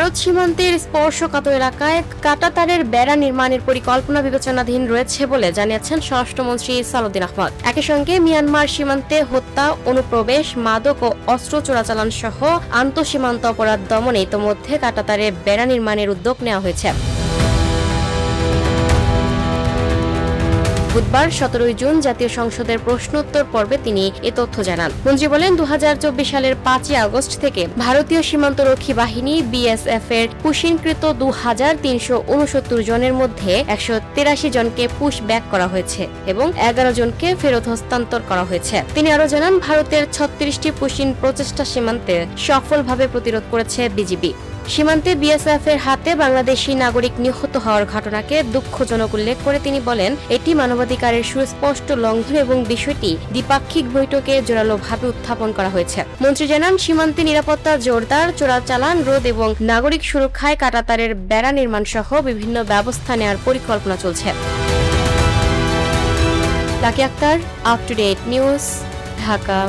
ভারত সীমান্তের স্পর্শকাতর এলাকায় কাঁটাতারের বেড়া নির্মাণের পরিকল্পনা বিবেচনাধীন রয়েছে বলে জানিয়েছেন স্বরাষ্ট্রমন্ত্রী সালাউদ্দিন আহমদ। একই সঙ্গে মিয়ানমার সীমান্তে হত্যা, অনুপ্রবেশ, মাদক ও অস্ত্র চোরাচালান সহ আন্তঃসীমান্ত অপরাধ দমনে ইতোমধ্যে কাঁটাতারের বেড়া নির্মাণের উদ্যোগ নেওয়া হয়েছে। বুধবার 17 জুন জাতীয় সংসদের প্রশ্নোত্তর পর্বে তিনি এ তথ্য জানান। মন্ত্রী বলেন, 2024 সালের 5 আগস্ট থেকে ভারতীয় সীমান্তরক্ষী বাহিনী বিএসএফ এর পুশিনকৃত 2369 জনের মধ্যে 183 জনকে পুশ ব্যাক করা হয়েছে এবং 11 জনকে ফেরত হস্তান্তর করা হয়েছে। তিনি আরও জানান, ভারতের 36টি পুশিন প্রচেষ্টা সীমান্তে সফলভাবে প্রতিরোধ করেছে বিজিবি। সীমান্তে বিএসএফ এর হাতে বাংলাদেশি নাগরিক নিহত হওয়ার ঘটনাকে দুঃখজনক উল্লেখ করে তিনি বলেন, এটি মানবাধিকারের সুস্পষ্ট লঙ্ঘন এবং বিষয়টি দ্বিপাক্ষিক বৈঠকে জোরালোভাবে উত্থাপন করা হয়েছে। মন্ত্রী জানান, সীমান্তে নিরাপত্তা জোরদার, চোরাচালান রোধ এবং নাগরিক সুরক্ষায় কাঁটাতারের বেড়া নির্মাণ সহ বিভিন্ন ব্যবস্থা নেওয়ার পরিকল্পনা চলছে। Lucky Akter, up to date news, Dhaka.